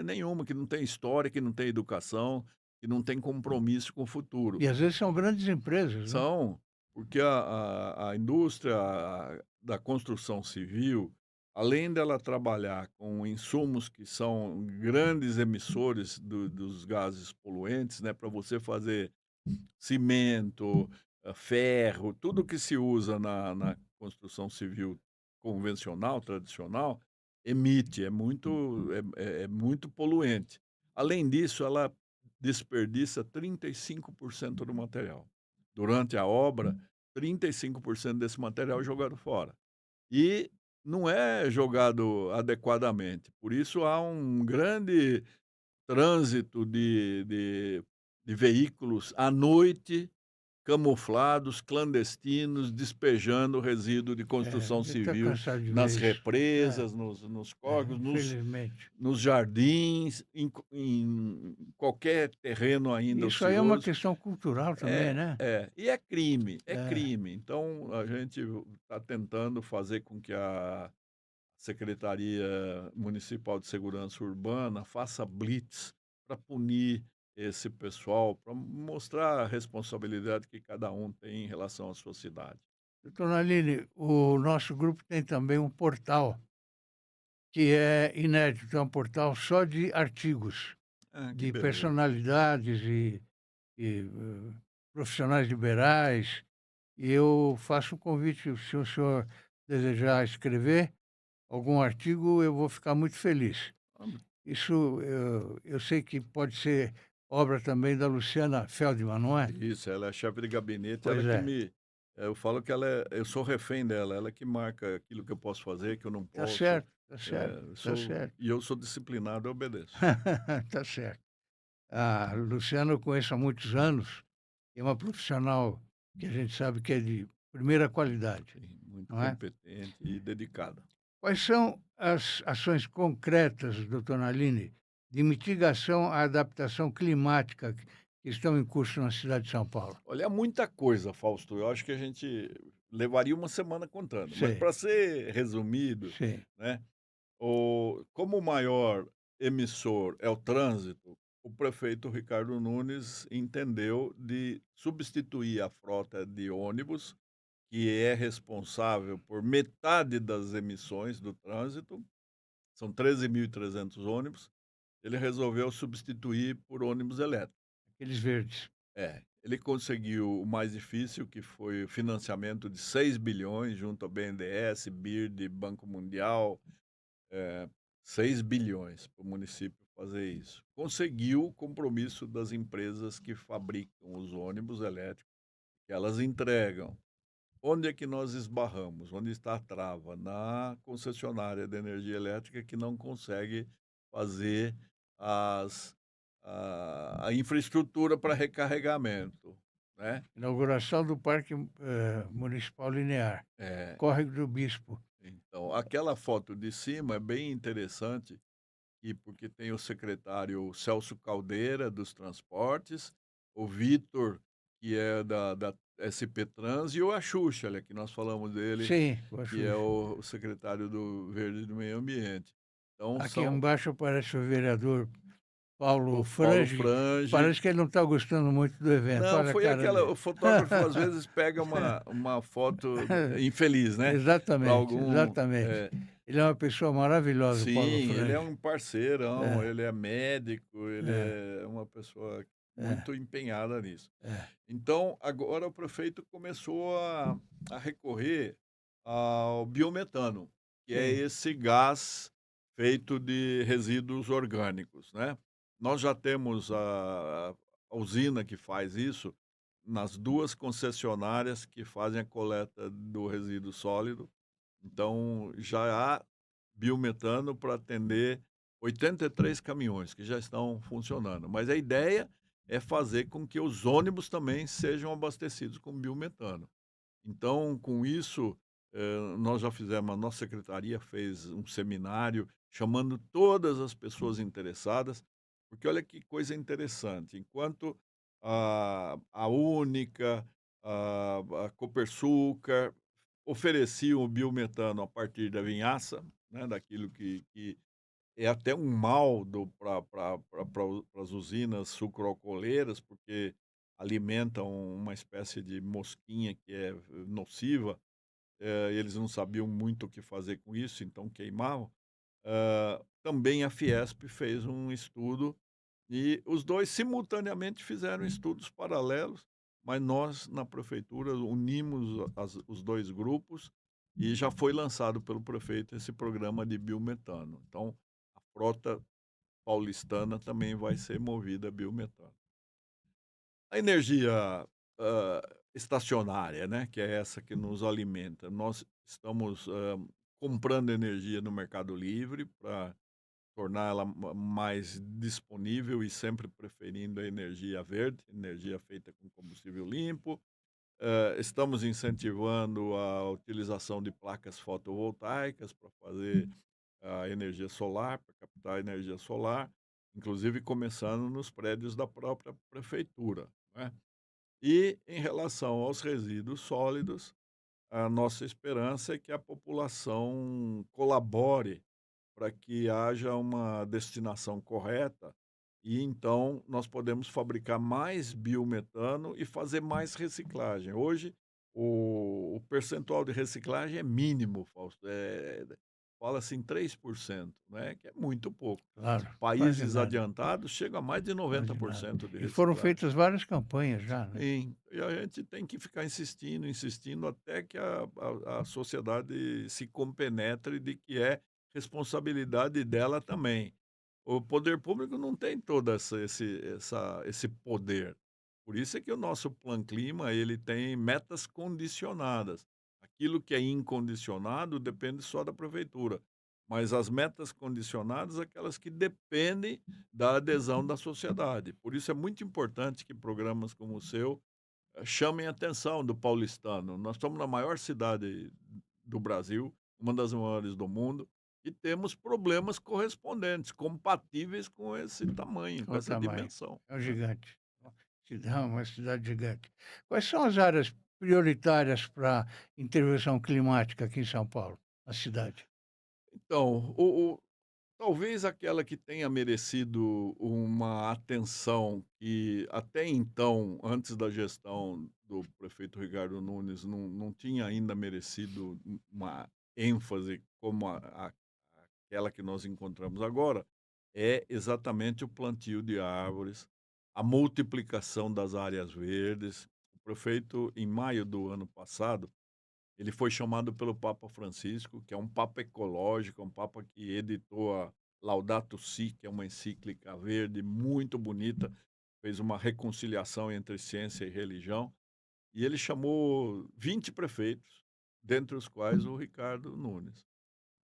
nenhuma, que não tem história, que não tem educação, que não tem compromisso com o futuro. E às vezes são grandes empresas, né? São, porque a indústria da construção civil, além dela trabalhar com insumos que são grandes emissores dos gases poluentes, né, para você fazer cimento, ferro, tudo que se usa na construção civil convencional, tradicional, emite, é muito poluente. Além disso, ela desperdiça 35% do material. Durante a obra, 35% desse material é jogado fora. E não é jogado adequadamente, por isso há um grande trânsito de veículos à noite camuflados, clandestinos, despejando resíduo de É, construção eu estou civil cansado de nas ver isso. É, represas, nos córregos, infelizmente. nos jardins, em qualquer terreno ainda Isso aí é uma ocioso. questão cultural também, né? E é crime, é É. crime. Então a gente está tentando fazer com que a Secretaria Municipal de Segurança Urbana faça blitz para punir esse pessoal, para mostrar a responsabilidade que cada um tem em relação à sua cidade. Doutor Naline, o nosso grupo tem também um portal que é inédito, é um portal só de artigos, Ah, que de beleza. personalidades e profissionais liberais. E eu faço um convite, se o senhor desejar escrever algum artigo, eu vou ficar muito feliz. Ah, Isso eu sei que pode ser obra também da Luciana Feldman, não é? isso, ela é chefe de gabinete, ela Pois que é, me eu falo que eu sou refém dela, ela que marca aquilo que eu posso fazer, que eu não tá posso. certo, tá certo, tá certo. Eu sou disciplinado, eu obedeço. Tá certo. A Luciana eu conheço há muitos anos, é uma profissional que a gente sabe que é de primeira qualidade, Sim, muito não é? competente e dedicada. Quais são as ações concretas, doutor Naline, de mitigação à adaptação climática que estão em curso na cidade de São Paulo? Olha, é muita coisa, Fausto. Eu acho que a gente levaria uma semana contando, mas Sei, para ser resumido, sei. né, como o maior emissor é o trânsito, o prefeito Ricardo Nunes entendeu de substituir a frota de ônibus, que é responsável por metade das emissões do trânsito, são 13.300 ônibus, ele resolveu substituir por ônibus elétricos. Aqueles verdes. Ele conseguiu o mais difícil, que foi o financiamento de 6 bilhões junto ao BNDES, BIRD, Banco Mundial, eh, 6 bilhões para o município fazer isso. Conseguiu o compromisso das empresas que fabricam os ônibus elétricos, que elas entregam. Onde é que nós esbarramos? Onde está a trava? Na concessionária de energia elétrica que não consegue fazer as a infraestrutura para recarregamento, né. Inauguração do Parque Municipal Linear, É, Córrego do Bispo. então, aquela foto de cima é bem interessante, e porque tem o secretário Celso Caldeira, dos transportes, o Vitor, que é da SP Trans, e o Axuxa, olha, que nós falamos dele, Sim, o que é Xuxa. o secretário do Verde e do Meio Ambiente. Então Aqui são embaixo aparece o vereador Paulo o Paulo Frange. Frange. Parece que ele não está gostando muito do evento, Não, olha a foi cara aquela, dele. o fotógrafo às vezes pega uma foto infeliz, né, para Exatamente, algum exatamente. Ele é uma pessoa maravilhosa, o Paulo sim, ele é Frange. um parceirão, É, ele é médico, ele é, é uma pessoa é, muito empenhada nisso. é. Então, agora o prefeito começou a recorrer ao biometano, que é Sim, esse gás feito de resíduos orgânicos, né. Nós já temos a usina que faz isso nas 2 concessionárias que fazem a coleta do resíduo sólido, então já há biometano para atender 83 caminhões que já estão funcionando, mas a ideia é fazer com que os ônibus também sejam abastecidos com biometano. Então, com isso, nós já fizemos, a nossa secretaria fez um seminário chamando todas as pessoas interessadas, porque olha que coisa interessante, enquanto a Única, a Copersucar ofereciam o biometano a partir da vinhaça, né, daquilo que é até um mal para as usinas sucroalcooleiras, porque alimentam uma espécie de mosquinha que é nociva, eles não sabiam muito o que fazer com isso, então queimavam. Também a Fiesp fez um estudo e os 2 simultaneamente fizeram estudos paralelos, mas nós na prefeitura unimos os 2 grupos e já foi lançado pelo prefeito esse programa de biometano. Então, a frota paulistana também vai ser movida a biometano. A energia, estacionária, né, que é essa que nos alimenta, nós estamos, comprando energia no Mercado Livre para torná-la mais disponível e sempre preferindo a energia verde, energia feita com combustível limpo. estamos incentivando a utilização de placas fotovoltaicas para fazer a energia solar, para captar a energia solar, inclusive começando nos prédios da própria prefeitura, né. E em relação aos resíduos sólidos, a nossa esperança é que a população colabore para que haja uma destinação correta e então nós podemos fabricar mais biometano e fazer mais reciclagem. Hoje, o percentual de reciclagem é mínimo, Fausto, fala-se em 3%, né, que é muito pouco. Claro, quase Países nada, adiantados chegam a mais de quase nada. 90% de E foram reciclagem. feitas várias campanhas já, né. Sim, e a gente tem que ficar insistindo, insistindo até que a sociedade se compenetre de que é responsabilidade dela também. O poder público não tem todo esse poder. Por isso é que o nosso Plano Clima, ele tem metas condicionadas. Aquilo que é incondicionado depende só da prefeitura, mas as metas condicionadas, aquelas que dependem da adesão da sociedade. Por isso é muito importante que programas como o seu, chamem a atenção do paulistano. Nós estamos na maior cidade do Brasil, uma das maiores do mundo, e temos problemas correspondentes, compatíveis com esse tamanho, com Olha o essa tamanho, dimensão, é um né. gigante. Uma cidade gigante. Quais são as áreas prioritárias para intervenção climática aqui em São Paulo, na cidade? Então, o talvez aquela que tenha merecido uma atenção que até então, antes da gestão do prefeito Ricardo Nunes, não tinha ainda merecido uma ênfase como aquela que nós encontramos agora, é exatamente o plantio de árvores, a multiplicação das áreas verdes. O prefeito, em maio do ano passado, ele foi chamado pelo Papa Francisco, que é um papa ecológico, é um papa que editou a Laudato Si, que é uma encíclica verde muito bonita, fez uma reconciliação entre ciência e religião, e ele chamou 20 prefeitos, dentre os quais o Ricardo Nunes.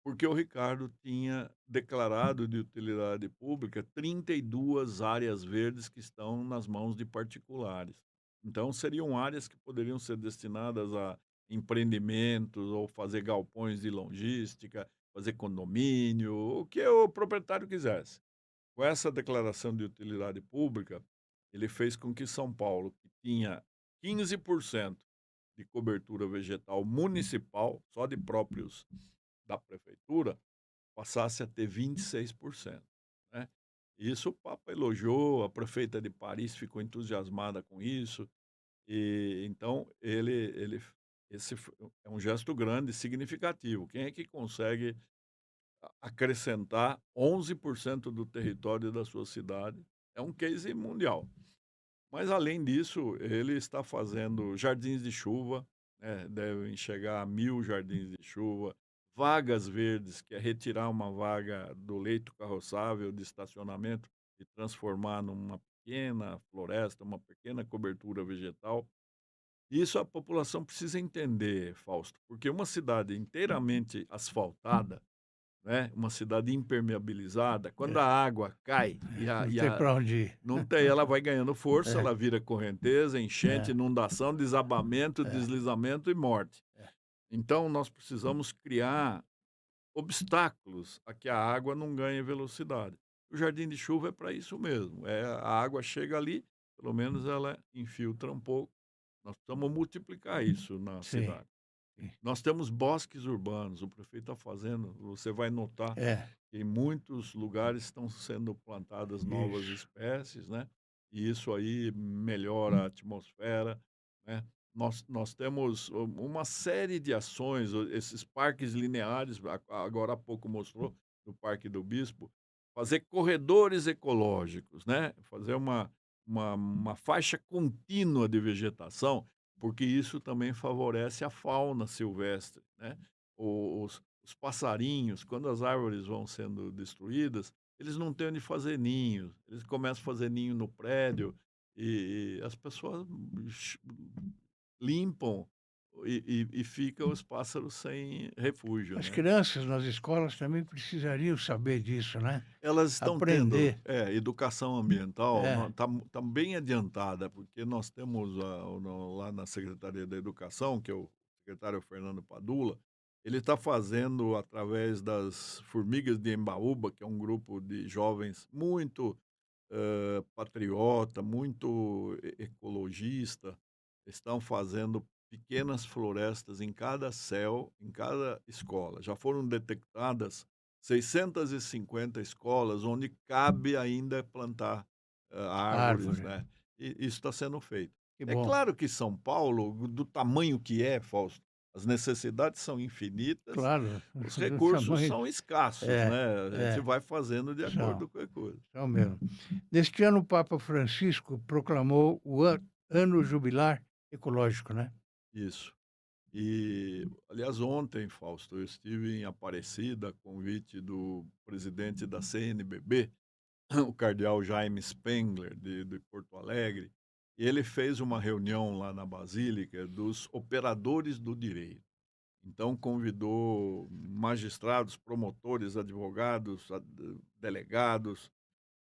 Porque o Ricardo tinha declarado de utilidade pública 32 áreas verdes que estão nas mãos de particulares. Então, seriam áreas que poderiam ser destinadas a empreendimentos ou fazer galpões de logística, fazer condomínio, o que o proprietário quisesse. Com essa declaração de utilidade pública, ele fez com que São Paulo, que tinha 15% de cobertura vegetal municipal, só de próprios da prefeitura, passasse a ter 26%, né. Isso o Papa elogiou, a prefeita de Paris ficou entusiasmada com isso, e então ele esse é um gesto grande significativo. Quem é que consegue acrescentar 11% do território da sua cidade? É um case mundial. Mas além disso, ele está fazendo jardins de chuva, né, devem chegar a 1.000 jardins de chuva, vagas verdes, que é retirar uma vaga do leito carroçável de estacionamento e transformar numa pequena floresta, uma pequena cobertura vegetal. Isso a população precisa entender, Fausto, porque uma cidade inteiramente asfaltada, né, uma cidade impermeabilizada, quando É, a água cai e a não e tem a para onde ir. não tem, ela vai ganhando força, É, ela vira correnteza, enchente, é, inundação, desabamento, é, deslizamento e morte. é. Então nós precisamos criar obstáculos a que a água não ganhe velocidade. O jardim de chuva é para isso mesmo, a água chega ali, pelo menos ela infiltra um pouco. Nós precisamos multiplicar isso na Sim, cidade. sim. Nós temos bosques urbanos, o prefeito está fazendo, você vai notar É, que em muitos lugares estão sendo plantadas novas isso. espécies, né, e isso aí melhora a atmosfera, né. Nós temos uma série de ações, esses parques lineares, agora há pouco mostrou no Parque do Bispo, fazer corredores ecológicos, né, fazer uma faixa contínua de vegetação, porque isso também favorece a fauna silvestre, né. Os passarinhos, quando as árvores vão sendo destruídas, eles não têm onde fazer ninho, eles começam a fazer ninho no prédio, e as pessoas limpam e fica os pássaros sem refúgio, As né. crianças nas escolas também precisariam saber disso, né, Elas estão tendo aprender. educação ambiental, É, tá bem adiantada, porque nós temos lá na Secretaria da Educação, que é o secretário Fernando Padula, ele está fazendo através das Formigas de Embaúba, que é um grupo de jovens muito patriota, muito ecologista, estão fazendo pequenas florestas em cada céu, em cada escola. Já foram detectadas 650 escolas onde cabe ainda plantar árvores, árvore. né? E isso está sendo feito. Que É bom. claro que São Paulo, do tamanho que é, Fausto, as necessidades são infinitas, Claro, os do recursos tamanho são escassos, é, né? A gente é, vai fazendo de são, acordo com a coisa. são mesmo. Neste ano, o Papa Francisco proclamou o ano jubilar ecológico, né? Isso. E, aliás, ontem, Fausto, eu estive em Aparecida, a convite do presidente da CNBB, o cardeal Jaime Spengler, de Porto Alegre, e ele fez uma reunião lá na Basílica dos operadores do direito. Então, convidou magistrados, promotores, advogados, delegados,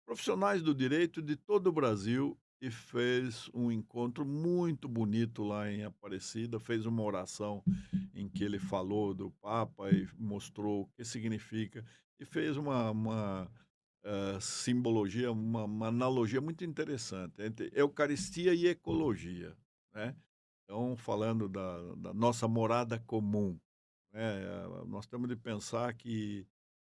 profissionais do direito de todo o Brasil e fez um encontro muito bonito lá em Aparecida, fez uma oração em que ele falou do Papa e mostrou o que significa e fez uma simbologia, uma analogia muito interessante entre Eucaristia e ecologia, né. Então, falando da nossa morada comum, né, nós temos de pensar que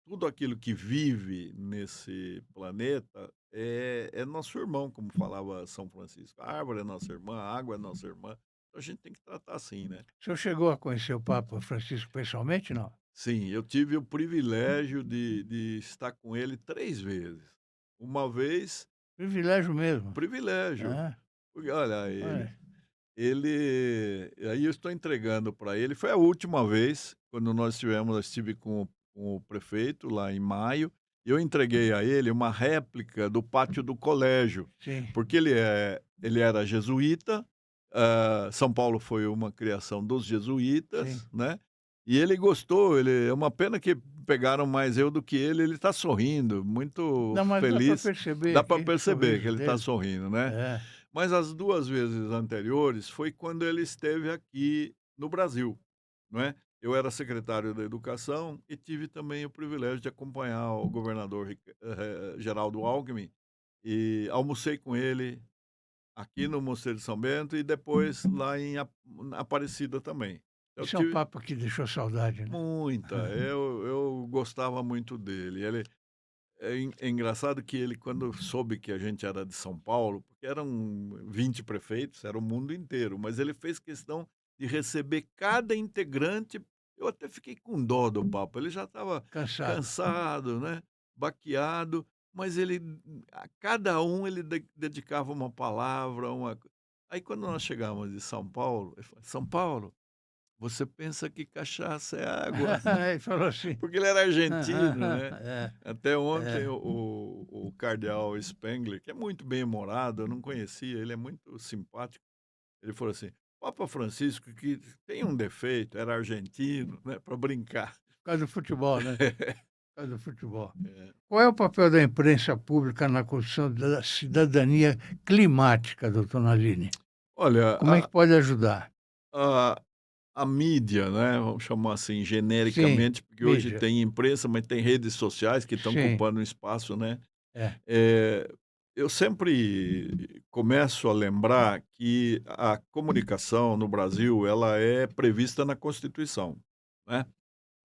tudo aquilo que vive nesse planeta é nosso irmão, como falava São Francisco. A árvore é nossa irmã, a água é nossa irmã. Então a gente tem que tratar assim, né? O senhor chegou a conhecer o Papa Francisco pessoalmente, não? Sim, eu tive o privilégio de estar com ele 3 vezes. Uma vez, Privilégio mesmo. privilégio, É, porque olha, olha, aí eu estou entregando para ele, foi a última vez, quando eu estive com o prefeito lá em maio, e eu entreguei a ele uma réplica do pátio do colégio, sim, porque ele era jesuíta, São Paulo foi uma criação dos sim. jesuítas, né, e ele gostou, é uma pena que pegaram mais eu do que ele está sorrindo, muito Não, mas dá para feliz, perceber dá para aqui o perceber que sorriso ele está dele. sorrindo, né. É, Mas as 2 vezes anteriores foi quando ele esteve aqui no Brasil, não é. Eu era secretário da educação e tive também o privilégio de acompanhar o governador Geraldo Alckmin, e almocei com ele aqui no Mosteiro de São Bento e depois lá em Aparecida também. Eu isso é um tive Papa que deixou saudade, né? muita, eu gostava muito dele, é engraçado que ele, quando soube que a gente era de São Paulo, porque eram 20 prefeitos, era o mundo inteiro, mas ele fez questão de receber cada integrante. Eu até fiquei com dó do Papa, ele já estava Cansado. cansado, né, baqueado, mas ele, a cada um ele dedicava uma palavra, aí quando nós chegamos de São Paulo, ele falou: "São Paulo, você pensa que cachaça é água", Ele falou assim. porque ele era argentino, né. É, Até ontem é. o cardeal Spengler, que é muito bem-humorado, eu não conhecia, ele é muito simpático, ele falou assim: "Papa Francisco, que tem um defeito, era argentino", né, para brincar. Por causa do futebol, né? Por causa do futebol. É. Qual é o papel da imprensa pública na construção da cidadania climática, doutor Nalini? Olha, Como é que pode ajudar? a a mídia, né, vamos chamar assim Sim, genericamente, porque hoje mídia. tem imprensa, mas tem redes sociais que estão Sim, ocupando um espaço, né. é. Eh, eu sempre começo a lembrar que a comunicação no Brasil, ela é prevista na Constituição, né.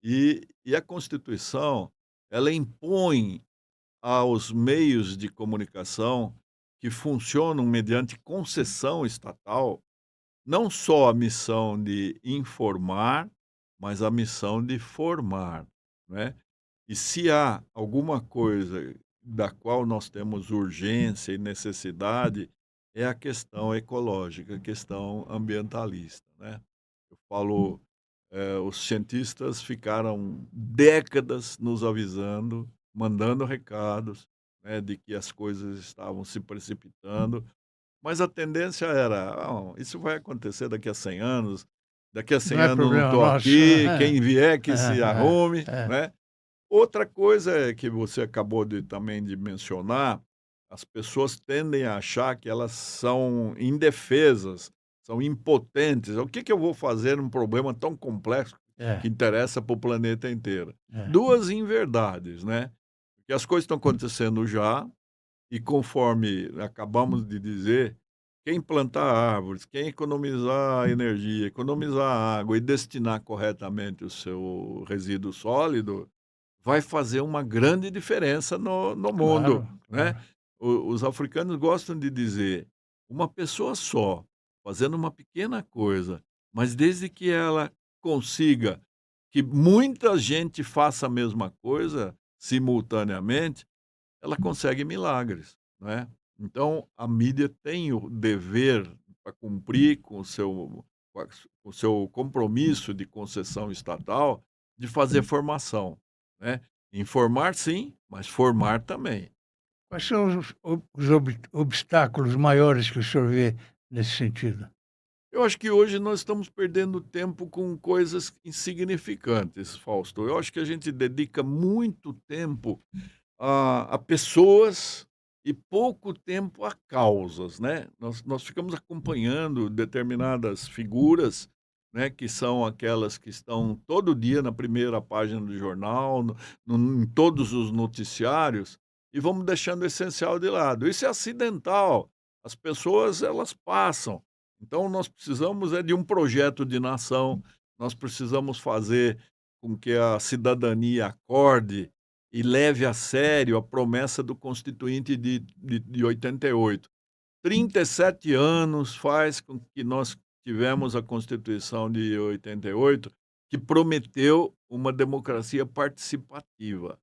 E a Constituição, ela impõe aos meios de comunicação que funcionam mediante concessão estatal, não só a missão de informar, mas a missão de formar, né. E se há alguma coisa da qual nós temos urgência e necessidade, é a questão ecológica, a questão ambientalista, né. Eu falo, os cientistas ficaram décadas nos avisando, mandando recados, né, de que as coisas estavam se precipitando, mas a tendência era: "Ah, isso vai acontecer daqui a 100 anos". daqui a 100 Não é anos eu não problema estou nosso. aqui, quem vier que se arrume, É, é, né. Outra coisa é que você acabou de mencionar, as pessoas tendem a achar que elas são indefesas, são impotentes. O que que eu vou fazer num problema tão complexo é, que interessa para o planeta inteiro? é. Duas inverdades, né, porque as coisas estão acontecendo já, e conforme acabamos de dizer, quem plantar árvores, quem economizar energia, economizar água e destinar corretamente o seu resíduo sólido, vai fazer uma grande diferença no mundo, Claro, né. claro. Os africanos gostam de dizer: "Uma pessoa só, fazendo uma pequena coisa, mas desde que ela consiga que muita gente faça a mesma coisa simultaneamente, ela consegue milagres", né. Então a mídia tem o dever para cumprir com o seu compromisso de concessão estatal, de fazer formação, né. Informar sim, mas formar também. Quais são os obstáculos maiores que o senhor vê nesse sentido? Eu acho que hoje nós estamos perdendo tempo com coisas insignificantes, Fausto. Eu acho que a gente dedica muito tempo a pessoas e pouco tempo a causas, né. Nós ficamos acompanhando determinadas figuras, né, que são aquelas que estão todo dia na primeira página do jornal, em todos os noticiários, e vamos deixando o essencial de lado. Isso é acidental, as pessoas elas passam. Então nós precisamos é de um projeto de nação, nós precisamos fazer com que a cidadania acorde e leve a sério a promessa do constituinte de 88. 37 anos faz com que nós tivemos a Constituição de 88, que prometeu uma democracia participativa.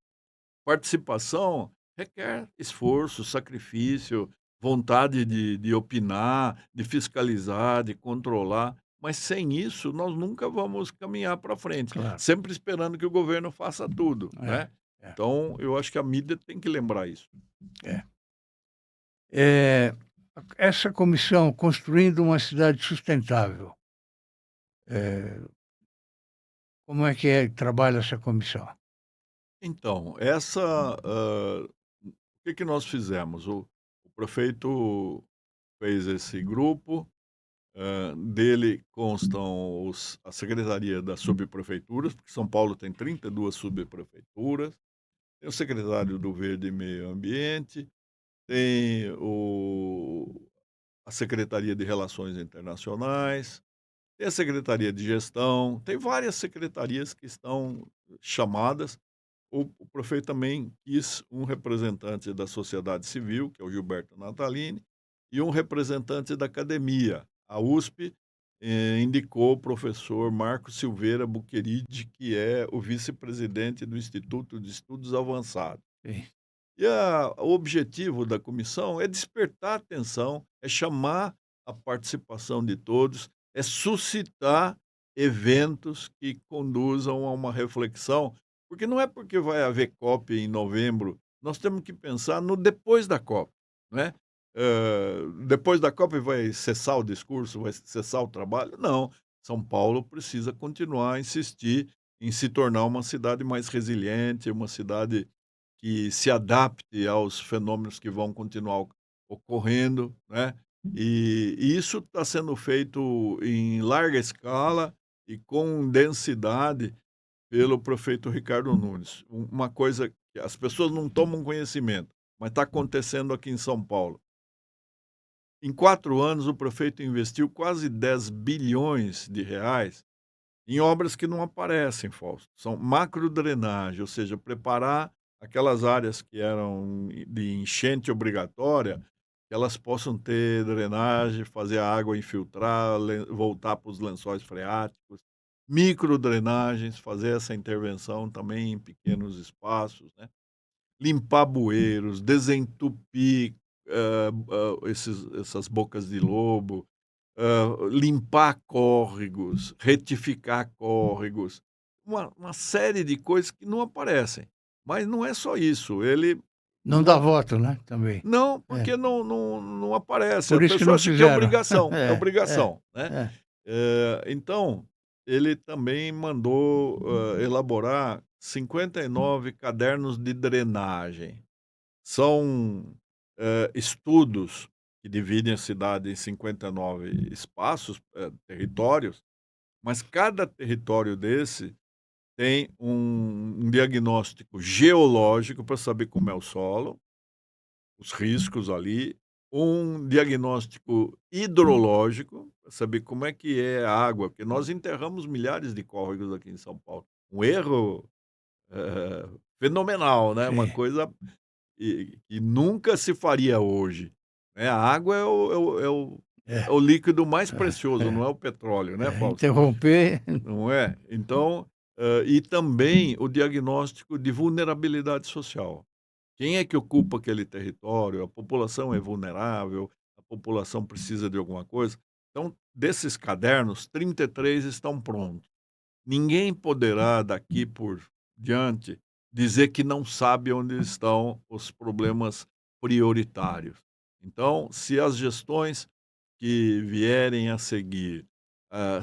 Participação requer esforço, sacrifício, vontade de opinar, de fiscalizar, de controlar, mas sem isso nós nunca vamos caminhar para frente, Claro. sempre esperando que o governo faça tudo, É, né. é, Então eu acho que a mídia tem que lembrar isso. é. Eh, essa comissão Construindo uma Cidade Sustentável, eh, como é que trabalha essa comissão? Então, o que que nós fizemos? O prefeito fez esse grupo. Dele constam a secretaria das subprefeituras, porque São Paulo tem 32 subprefeituras, tem o secretário do Verde e Meio Ambiente, tem a Secretaria de Relações Internacionais, tem a Secretaria de Gestão, tem várias secretarias que estão chamadas. O prefeito também quis um representante da sociedade civil, que é o Gilberto Natalini, e um representante da academia. A USP, indicou o professor Marco Silveira Buqueride, que é o vice-presidente do Instituto de Estudos Avançados. Sim. O objetivo da comissão é despertar atenção, é chamar a participação de todos, é suscitar eventos que conduzam a uma reflexão, porque não é porque vai haver COP em novembro, nós temos que pensar no depois da COP, né. Depois da COP vai cessar o discurso, vai cessar o trabalho? Não, São Paulo precisa continuar a insistir em se tornar uma cidade mais resiliente, uma cidade que se adapte aos fenômenos que vão continuar ocorrendo, né. E isso está sendo feito em larga escala e com densidade pelo prefeito Ricardo Nunes. Uma coisa que as pessoas não tomam conhecimento, mas está acontecendo aqui em São Paulo. Em 4 anos, o prefeito investiu quase 10 bilhões de reais em obras que não aparecem, Fausto. São macrodrenagem, ou seja, preparar aquelas áreas que eram de enchente obrigatória, que elas possam ter drenagem, fazer a água infiltrar, voltar para os lençóis freáticos. Microdrenagens, fazer essa intervenção também em pequenos espaços, né? Limpar bueiros, desentupir essas bocas de lobo, limpar córregos, retificar córregos, uma série de coisas que não aparecem. Mas não é só isso, ele Não dá não voto, né, também. não, É, porque não aparece, a por isso que pessoa não acha que é fizeram. obrigação, É, né. é. Então ele também mandou, elaborar 59 cadernos de drenagem. São, estudos que dividem a cidade em 59 espaços, territórios, mas cada território desse tem um diagnóstico geológico para saber como é o solo, os riscos ali, um diagnóstico hidrológico, para saber como é que é a água, porque nós enterramos milhares de córregos aqui em São Paulo. Um erro, fenomenal, né, uma Sim. coisa que nunca se faria hoje, né. A água é É, o líquido mais precioso, é, não é o petróleo, né, Fausto? interromper. Não é? Então, e também o diagnóstico de vulnerabilidade social. Quem é que ocupa aquele território? A população é vulnerável? A população precisa de alguma coisa? Então, desses cadernos, 33 estão prontos. Ninguém poderá, daqui por diante, dizer que não sabe onde estão os problemas prioritários. Então, se as gestões que vierem a seguir,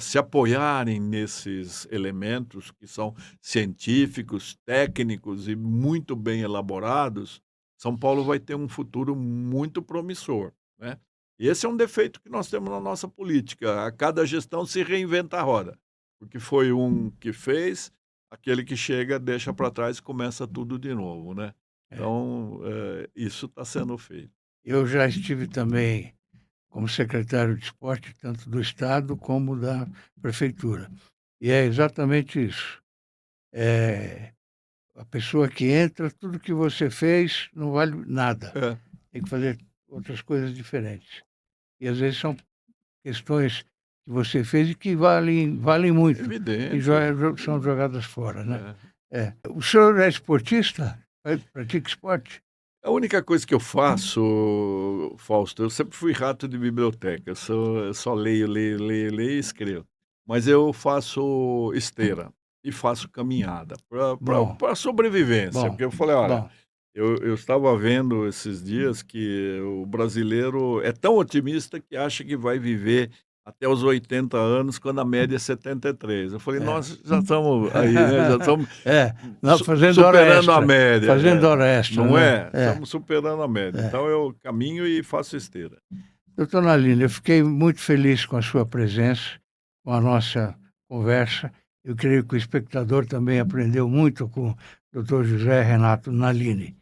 se apoiarem nesses elementos que são científicos, técnicos e muito bem elaborados, São Paulo vai ter um futuro muito promissor, né. E esse é um defeito que nós temos na nossa política, a cada gestão se reinventa a roda, porque foi um que fez, aquele que chega deixa para trás e começa tudo de novo, né. É. Então, isso está sendo feito. Eu já estive também como secretário de esporte, tanto do estado como da prefeitura. E é exatamente isso. Eh, a pessoa que entra, tudo que você fez não vale nada. É, Tem que fazer outras coisas diferentes. E às vezes são questões que você fez e que valem muito e evidente. são jogadas fora, né. É. É. O senhor é esportista? Pratica esporte? A única coisa que eu faço, Fausto, eu sempre fui rato de biblioteca, eu só leio, leio, leio, leio e escrevo. Mas eu faço esteira e faço caminhada Bom, pra sobrevivência, bom, porque eu falei: "Olha", bom. eu estava vendo esses dias que o brasileiro é tão otimista que acha que vai viver até os 80 anos, quando a média é 73. Eu falei: É. "Nós já estamos aí, né, já estamos É, não, fazendo hora superando a extra, média". fazendo hora extra, Não né. é? É, Estamos superando a média. é. Então eu caminho e faço esteira. Doutor Nalini, eu fiquei muito feliz com a sua presença, com a nossa conversa. Eu creio que o espectador também aprendeu muito com o doutor José Renato Nalini.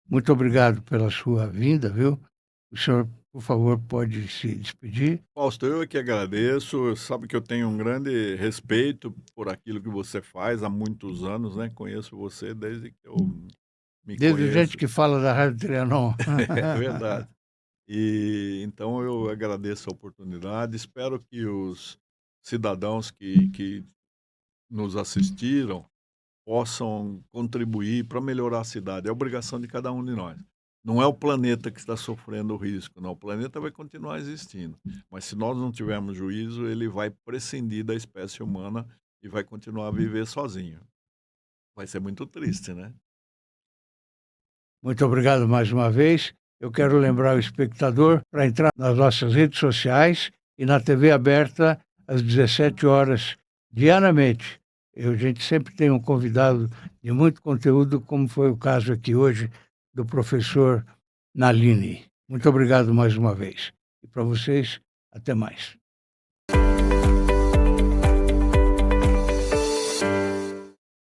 Muito obrigado pela sua vinda, viu. O senhor, por favor, pode se despedir. Fausto, eu é que agradeço. Sabe que eu tenho um grande respeito por aquilo que você faz há muitos anos, né? Conheço você desde que eu me Desde gente conheço. que fala da Rádio Trianon. É verdade. E então eu agradeço a oportunidade. Espero que os cidadãos que nos assistiram possam contribuir para melhorar a cidade. É obrigação de cada um de nós. Não é o planeta que está sofrendo o risco, não. O planeta vai continuar existindo. Mas se nós não tivermos juízo, ele vai prescindir da espécie humana e vai continuar a viver sozinho. Vai ser muito triste, né? Muito obrigado mais uma vez. Eu quero lembrar o espectador para entrar nas nossas redes sociais e na TV aberta às 17 horas diariamente. A gente sempre tem um convidado de muito conteúdo, como foi o caso aqui hoje do professor Nalini. Muito obrigado mais uma vez. E para vocês, até mais.